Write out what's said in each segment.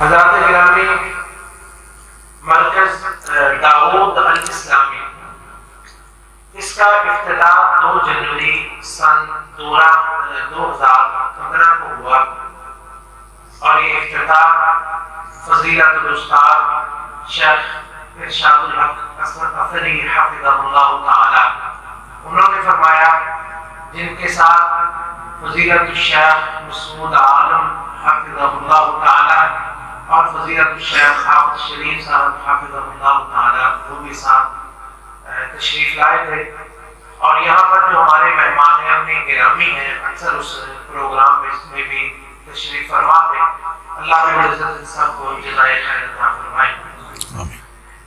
حضرات گرامی، مرکز داؤد الاسلامی، اس کا افتتاح 2 جنوری سن 2015 کو ہوا اور یہ افتتاح فضیلت الاستاذ شیخ ارشاد الحق اثری حفظہ اللہ تعالی انہوں نے فرمایا، جن کے ساتھ فضیلت الشیخ مسعود عالم حفظہ اللہ تعالی اور فضیلت الشیخ حافظ شریف صاحب حفظہ اللہ تعالی وہ بھی ساتھ تشریف لائے تھے، اور یہاں پر جو ہمارے مہمان اپنے گرامی ہیں اکثر اس پروگرام میں بھی تشریف فرما تھے۔ اللہ رب العزت سب کو جزائے خیر عطا فرمائے۔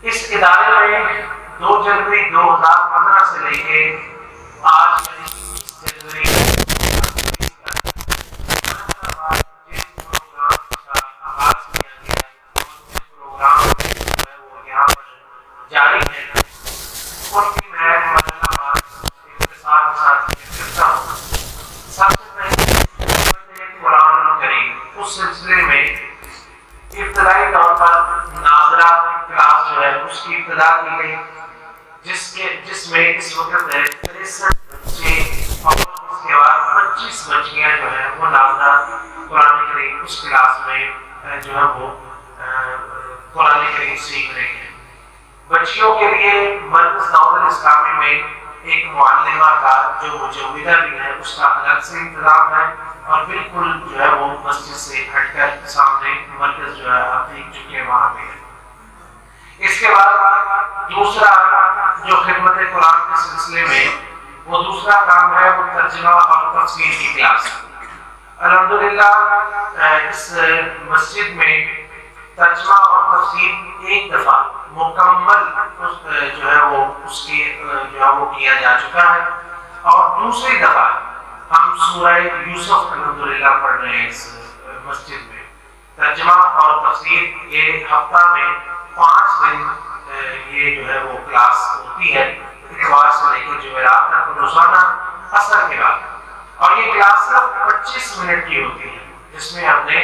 اس ادارے میں 2 جنوری 2015 سے لے کے آج جنوری جاری ہے، ان کی میں سب سے پہلے قرآن کریم اس سلسلے میں ابتدائی طور پر ناظرہ کلاس جو ہے اس کی ابتدا کی گئی، جس میں اس وقت 63 بچے اور اس کے بعد 25 بچیاں جو ہیں وہ ناظرہ قرآن کریم اس کلاس میں جو ہے وہ قرآن کریم سیکھ رہے ہیں۔ بچیوں کے لیے مرکز داؤد الاسلامی میں ایک معلمہ کا جو مجودہ بھی ہے اس کا الگ سے انتظام ہے، اور بالکل جو ہے وہ مسجد سے ہٹ کر سامنے مرکز جو ہے آپ دیکھ چکے وہاں پہ ہے۔ اس کے بعد دوسرا جو خدمت قرآن کے سلسلے میں وہ دوسرا کام ہے وہ ترجمہ اور تفسیر کی کلاس۔ الحمدللہ اس مسجد میں ترجمہ اور تفسیر ایک دفعہ مکمل جو ہے وہ اس کی جو ہے وہ کیا جا چکا ہے، اور دوسری دفعہ ہم سورہ یوسف الحمدللہ پڑھ رہے ہیں اس مسجد میں۔ ترجمہ اور تفسیر یہ ہفتہ میں 5 دن یہ جو ہے وہ کلاس ہوتی ہے، اتوار سے لے کے جمعرات تک روزانہ عصر کے بعد، اور یہ کلاس صرف 25 منٹ کی ہوتی ہے، جس میں ہم نے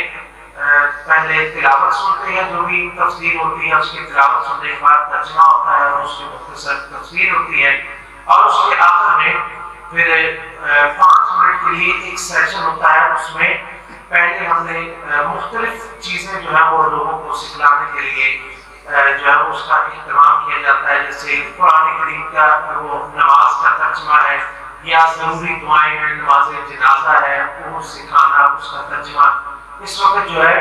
پہلے تلاوت سنتے ہیں، جو بھی تفسیر ہوتی ہے اس کی تلاوت سننے کے بعد ترجمہ ہوتا ہے اور اس کی مختصر تفسیر ہوتی ہے، اور اس کے آخر میں پھر 5 منٹ کے لیے ایک سیشن ہوتا ہے۔ اس میں پہلے ہم نے مختلف چیزیں جو ہے وہ لوگوں کو سکھلانے کے لیے جو ہے اس کا اہتمام کیا جاتا ہے، جیسے قرآن کریم کا وہ نماز کا ترجمہ ہے، یا ضروری دعائیں ہیں، نماز جنازہ ہے وہ سکھانا، اس کا ترجمہ۔ اس وقت جو ہے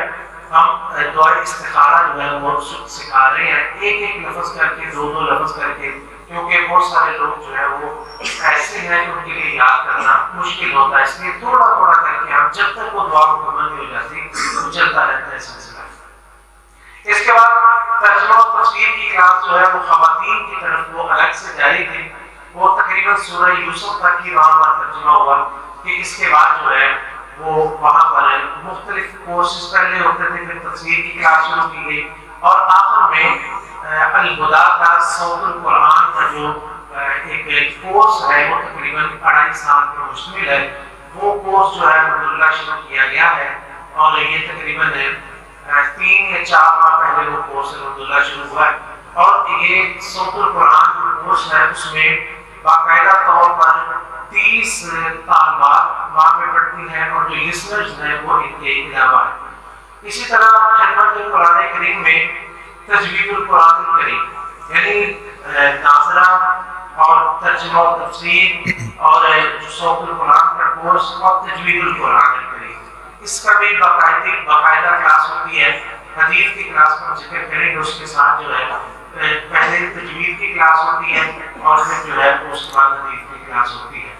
ہم دعائے استخارہ جو ہے وہ سکھا رہے ہیں، ایک لفظ کر کے 2 لفظ کر کے، کیونکہ بہت سارے لوگ جو ہے وہ ایسے ہیں کہ ان کے لیے یاد کرنا مشکل ہوتا ہے، اس لیے تھوڑا تھوڑا کر کے ہم جب تک وہ دعا مکمل نہیں ہو جاتی وہ چلتا رہتا ہے سلسلہ۔ اس کے بعد ترجمہ اور تفسیر کی کلاس جو ہے وہ خواتین کی طرف وہ الگ سے جاری تھی، وہ تقریباً سورہ یوسف تک کی وہاں پر ترجمہ ہوا، کہ اس کے بعد جو ہے وہ وہاں پر مختلف کورسز پہلے ہوتے تھے، پھر تفسیر کی کلاس شروع کی گئی، اور آخر میں الہدیٰ کا صوت القرآن کا جو ایک کورس ہے وہ تقریباً 2.5 سال پر مشتمل ہے، وہ کورس جو ہے الحمدللہ شروع کیا گیا ہے، اور یہ تقریباً 3 یا 4 ماہ پہلے وہ کورس الحمدللہ شروع ہوا ہے، اور یہ صوت القرآن جو کورس ہے اس میں باقاعدہ طور پر 30 طالبات وہاں میں پڑھتی ہیں، اور جو لسنرز ہیں وہ ان کے علاوہ ہیں۔ اسی طرح خدمت قرآن کریم میں تجوید القرآن الکریم یعنی ناظرہ اور ترجمہ و تفسیر اور صوت القرآن کا کورس اور تجوید القرآن الکریم، اس کا بھی باقاعدہ کلاس ہوتی ہے۔ حدیث کی کلاس کا ذکر کریں گے، اس کے ساتھ جو ہے پہلے تجوید کی کلاس ہوتی ہے اور پھر جو ہے اس کے بعد حدیث کی کلاس ہوتی ہے۔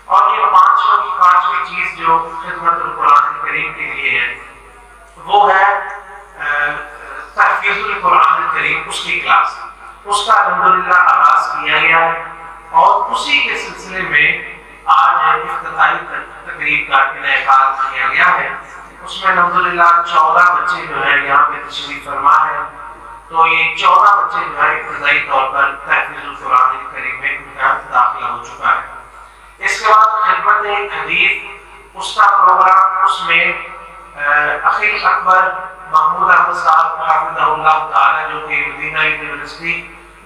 اور یہ پانچویں چیز جو خدمت القرآن الکریم کے لیے ہے وہ ہے تحفیظ القرآن الکریم، اس کی کلاس، اس کا الحمدللہ آغاز کیا گیا ہے، اور اسی کے سلسلے میں آج افتتاحی تقریب کا انعقاد کیا گیا ہے۔ اس میں الحمدللہ 14 بچے جو ہے یہاں پہ تشریف فرما ہے، تو یہ 14 بچے جو ہے ابتدائی طور پر تحفیظ القرآن الکریم میں ان کا داخلہ ہو چکا ہے۔ اس کے بعد خدمت حدیث اس کا پروگرام، اس میں اخیل اکبر محمود احمد اللہ تعالیٰ جو کہ مدینہ یونیورسٹی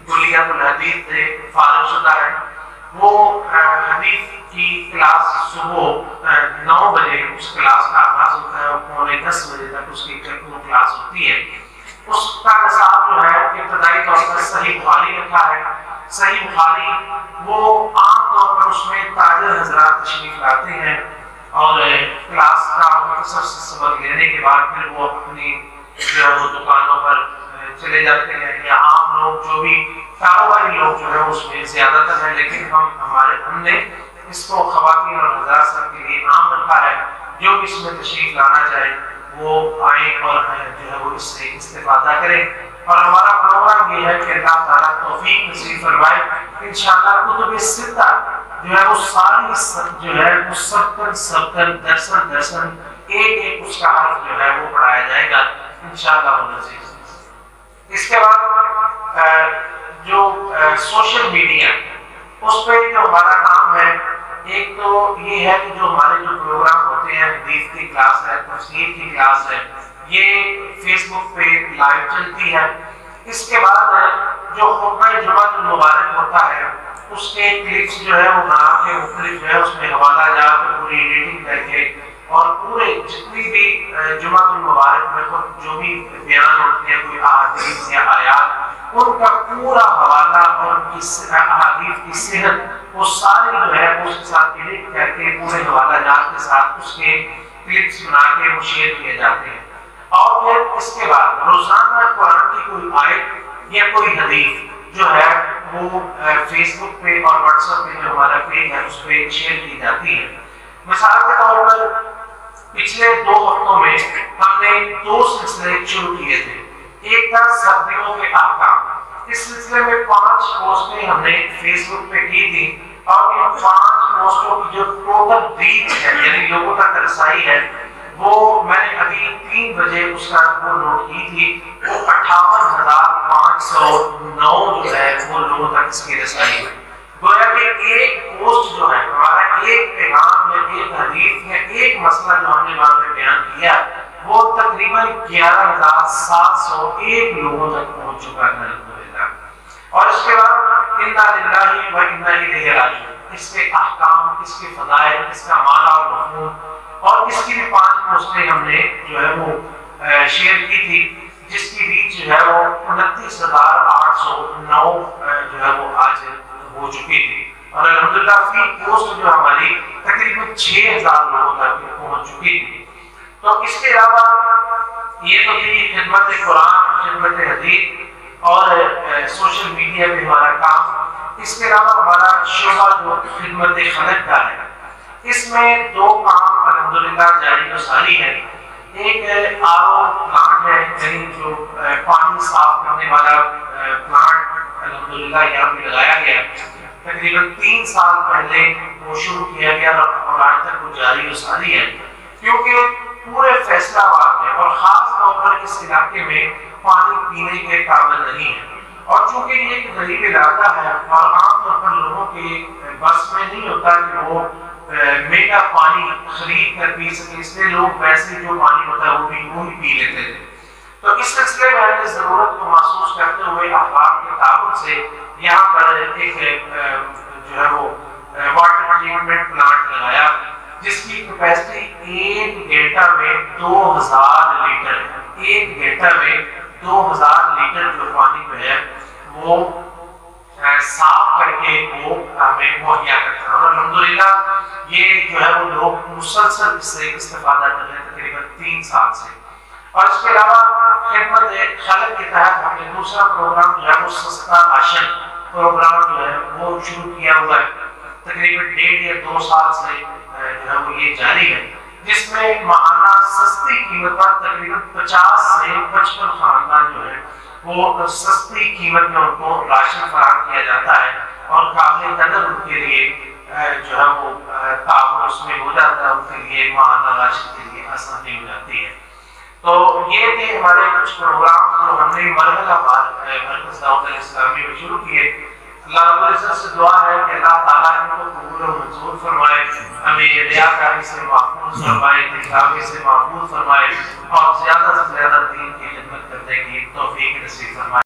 کلیۃ الحدیث سے فارغ شدہ ہے، وہ حدیث کی کلاس صبح 9 بجے اس کلاس کا آغاز ہوتا ہے اور پونے 10 بجے تک اس کی کلاس ہوتی ہے۔ اس کا نصاب جو ہے ابتدائی طور پر صحیح بخاری رکھا ہے۔ صحیح بخاری وہ عام طور پر اس میں تاجر حضرات تشریف لاتے ہیں اور کلاس کا مختصر سبق لینے کے بعد پھر وہ اپنی جو ہے وہ دکانوں پر چلے جاتے ہیں، یا عام لوگ جو بھی کاروباری لوگ جو ہے اس میں زیادہ تر ہے، لیکن ہم نے اس کو خواتین اور حضرات سب کے لیے عام رکھا ہے۔ جو بھی اس میں تشریف لانا چاہے وہ آئیں اور جو ہے وہ اس سے استفادہ کریں۔ اور ہمارا پروگرام یہ ہے کہ اللہ تعالیٰ توفیق نصیب فرمائے، انشاءاللہ کتب ستہ جو ہے وہ ساری جو ہے وہ سبتن درسن ایک اس کا حرف جو ہے وہ پڑھایا جائے گا انشاءاللہ نصیب۔ اس کے بعد جو سوشل میڈیا اس پہ جو ہمارا کام ہے، ایک تو یہ ہے کہ جو ہمارے جو پروگرام ہوتے ہیں، حدیث کی کلاس ہے، تفسیر کی کلاس ہے، یہ فیس بک پہ لائیو چلتی ہے۔ اس کے بعد جو خطبہ جمعہ المبارک ہوتا ہے اس کے کلپس جو ہے وہ بنا کے مختلف جو ہے اس میں حوالہ جات پوری ایڈیٹنگ کر کے اور پورے جتنی بھی جمعہ المبارک میں جو بھی بیان ہوتے ہیں، کوئی احادیث یا آیات، ان کا پورا حوالہ اور احادیث کی صحت وہ سارے جو ہے اس کے ساتھ ایڈٹ کر کے پورے حوالہ جات کے ساتھ اس کے کلپس بنا کے وہ شیئر کیے جاتے ہیں۔ اور پھر اس کے بعد روزانہ قرآن کی کوئی آیت یا کوئی حدیث جو ہے وہ فیس بک پہ اور واٹس ایپ پہ جو ہمارا پیج ہے اس پہ شیئر کی جاتی ہے۔ مثال کے طور پر پچھلے 2 ہفتوں میں ہم نے 2 سلسلے شروع کیے تھے۔ ایک تھا سردیوں کے احکام، اس سلسلے میں 5 پوسٹیں ہم نے فیس بک پہ کی تھی اور ان 5 پوسٹوں کی جو ٹوٹل ریچ ہے یعنی لوگوں تک رسائی ہے وہ میں نے ابھی 3 بجے اس کا وہ نوٹ کی تھی، وہ 58,509 جو ہے وہ لوگوں تک اس کی رسائی ہے۔ گویا کہ ایک پوسٹ جو ہے ہمارا ایک پیغام یا ایک حدیث یا ایک مسئلہ جو ہم نے وہاں پہ بیان کیا وہ تقریباً 11,701 لوگوں تک پہنچ چکا ہے الحمدللہ۔ اور اس کے بعد انا للہ و انا الیہ راجعون، اس کے احکام، اس کے فضائل، اس کا معنی اور مفہوم، اور اس کی بھی 5 پوسٹیں ہم نے جو ہے وہ شیئر کی تھی، جس کی ریچ جو ہے وہ 29,809 جو ہے وہ آج ہو چکی تھی، اور الحمدللہ فی پوسٹ جو ہماری تقریباً 6,000 لوگوں تک پہنچ چکی تھی۔ تو اس کے علاوہ یہ تو تھی خدمت قرآن، خدمت حدیث اور سوشل میڈیا پہ ہمارا کام۔ اس کے علاوہ ہمارا شعبہ جو خدمت خلق کا ہے، اس میں 2 کام الحمدللہ جاری و ساری ہے۔ ایک آرو پلانٹ ہے، یعنی جو پانی صاف کرنے والا پلانٹ الحمدللہ یہاں پہ لگایا گیا، تقریباً 3 سال پہلے وہ شروع کیا گیا اور آج تک وہ جاری و ساری ہے، کیونکہ پورے فیصلہ آباد میں اور خاص طور پر اس علاقے میں پانی پینے کے قابل نہیں ہے، اور چونکہ یہ ایک غریب علاقہ ہے اور عام طور پر لوگوں کے بس میں نہیں ہوتا کہ وہ مہنگا پانی خرید کر پی سکے، اس لیے لوگ ویسے جو پانی ہوتا ہے وہ ہی پی لیتے تھے۔ تو اس سلسلے میں ہم نے ضرورت کو محسوس کرتے ہوئے احباب کے تعاون سے یہاں پر ایک جو ہے وہ واٹر ٹریٹمنٹ پلانٹ لگایا، جس کی کیپیسٹی 1 گھنٹہ میں 2000 لیٹر ہے۔ 1 گھنٹہ میں 2000 لیٹر جو پانی جو ہے وہ صاف کر کے وہ ہمیں مہیا کرتا ہے، اور الحمدللہ یہ جو ہے وہ لوگ مسلسل اس سے استفادہ کر رہے ہیں تقریباً 3 سال سے۔ اور اس کے علاوہ خدمت خلق کے تحت ہم نے دوسرا پروگرام جو ہے وہ سستا راشن پروگرام جو ہے وہ شروع کیا ہوا ہے، تقریباً 1.5 یا 2 سال سے جو ہے وہ یہ جاری ہے، جس میں ماہانہ سستی قیمت پر تقریباً 50 سے 55 خاندان جو ہے وہ سستی قیمت میں ان کو راشن فراہم کیا جاتا ہے، اور قابل قدر ان کے لیے جو ہے وہ تعاون اس میں ہو جاتا ہے، ان کے لیے ماہانہ راشن کے لیے آسانی ہو جاتی ہے۔ تو یہ تھے ہمارے کچھ پروگرام جو ہم نے مرحلہ وار مرکز دعوت اسلامی میں شروع کیے۔ اللہ رب العزت سے دعا ہے کہ اللہ تعالیٰ ان کو قبول و منظور فرمائے، ہمیں ریاکاری سے محفوظ فرمائے، دکھاوے سے محفوظ فرمائے، اور زیادہ سے زیادہ دین کی خدمت کرنے کی توفیق نصیب فرمائے۔